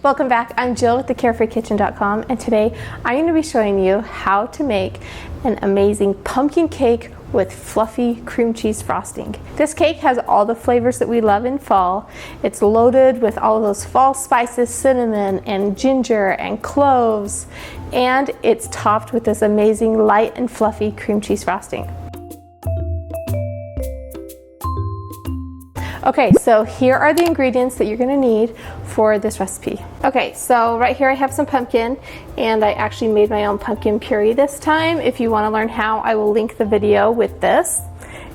Welcome back. I'm Jill with the carefreekitchen.com, and today I'm going to be showing you how to make an amazing pumpkin cake with fluffy cream cheese frosting. This cake has all the flavors that we love in fall. It's loaded with all of those fall spices, cinnamon and ginger and cloves, and it's topped with this amazing light and fluffy cream cheese frosting. Okay, so here are the ingredients that you're gonna need for this recipe. Okay, so right here I have some pumpkin, and I actually made my own pumpkin puree this time. If you wanna learn how, I will link the video with this.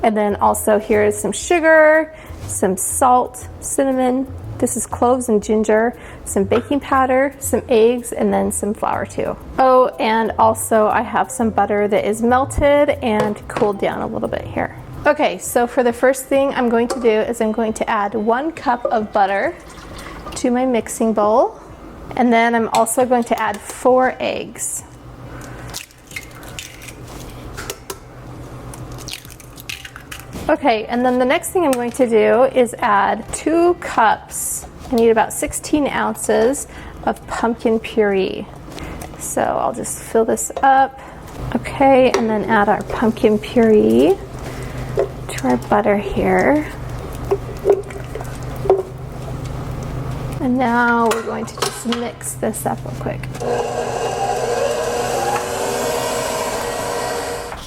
And then also here is some sugar, some salt, cinnamon, this is cloves and ginger, some baking powder, some eggs, and then some flour too. Oh, and also I have some butter that is melted and cooled down a little bit here. Okay, so for the first thing I'm going to do is I'm going to add 1 cup of butter to my mixing bowl, and then I'm also going to add 4 eggs. Okay, and then the next thing I'm going to do is add 2 cups, I need about 16 ounces of pumpkin puree. So I'll just fill this up. Okay, and then add our pumpkin puree to our butter here. And now we're going to just mix this up real quick.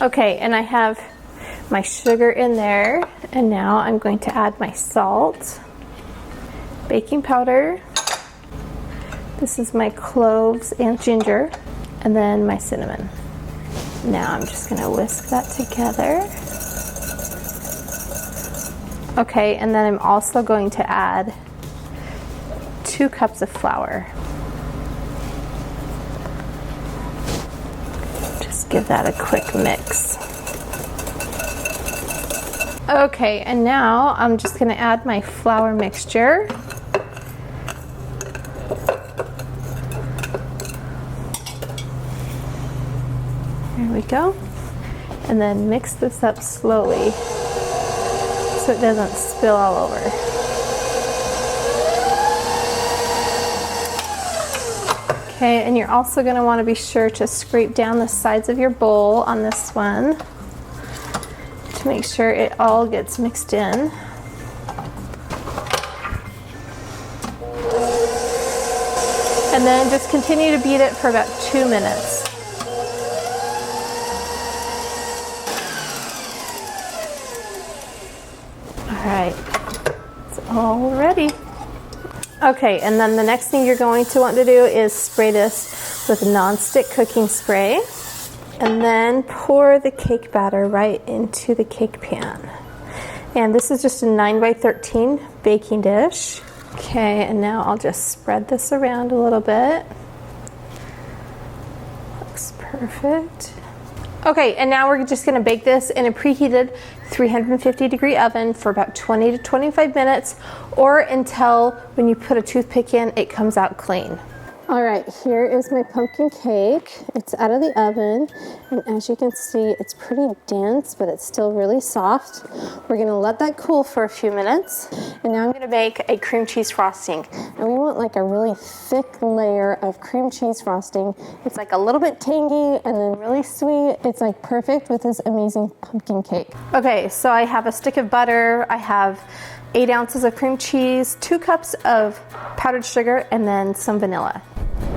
Okay, and I have my sugar in there, and now I'm going to add my salt, baking powder, this is my cloves and ginger, and then my cinnamon. Now I'm just going to whisk that together. Okay, and then I'm also going to add 2 cups of flour. Just give that a quick mix. Okay, and now I'm just going to add my flour mixture. There we go. And then mix this up slowly so it doesn't spill all over. Okay, and you're also going to want to be sure to scrape down the sides of your bowl on this one to make sure it all gets mixed in. And then just continue to beat it for about 2 minutes. Alright, it's all ready. Okay, and then the next thing you're going to want to do is spray this with non-stick cooking spray, and then pour the cake batter right into the cake pan. And this is just a 9x13 baking dish. Okay, and now I'll just spread this around a little bit. Looks perfect. Okay, and now we're just gonna bake this in a preheated 350-degree oven for about 20 to 25 minutes, or until when you put a toothpick in, it comes out clean. All right, here is my pumpkin cake. It's out of the oven, and as you can see, it's pretty dense, but it's still really soft. We're gonna let that cool for a few minutes, and now I'm gonna make a cream cheese frosting. And we want like a really thick layer of cream cheese frosting. It's like a little bit tangy and then really sweet. It's like perfect with this amazing pumpkin cake. Okay, so I have a stick of butter, I have 8 ounces of cream cheese, 2 cups of powdered sugar, and then some vanilla.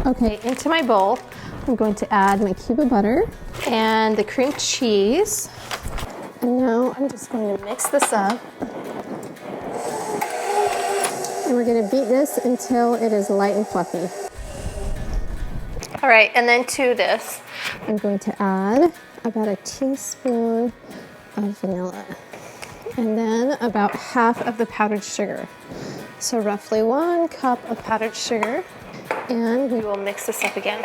Okay, into my bowl, I'm going to add my cube of butter and the cream cheese. And now I'm just going to mix this up. And we're going to beat this until it is light and fluffy. All right, and then to this, I'm going to add about a teaspoon of vanilla. And then about half of the powdered sugar. So roughly 1 cup of powdered sugar. And we will mix this up again.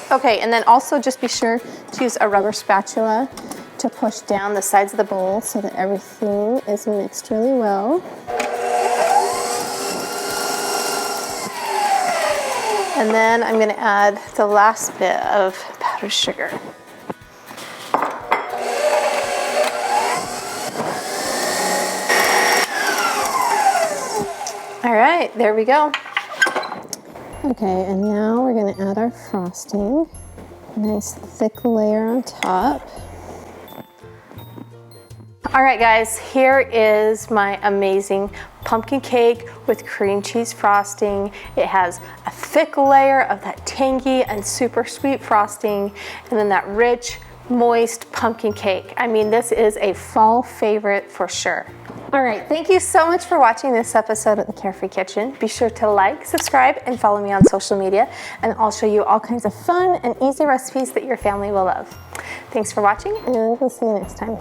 Okay, and then also just be sure to use a rubber spatula to push down the sides of the bowl so that everything is mixed really well. And then I'm going to add the last bit of powdered sugar. All right. right, there we go. Okay, and now we're gonna add our frosting. Nice thick layer on top. All right, guys, here is my amazing pumpkin cake with cream cheese frosting. It has a thick layer of that tangy and super sweet frosting, and then that rich, moist pumpkin cake. I mean, this is a fall favorite for sure. All right, thank you so much for watching this episode of the Carefree Kitchen. Be sure to like, subscribe, and follow me on social media, and I'll show you all kinds of fun and easy recipes that your family will love. Thanks for watching, and we'll see you next time.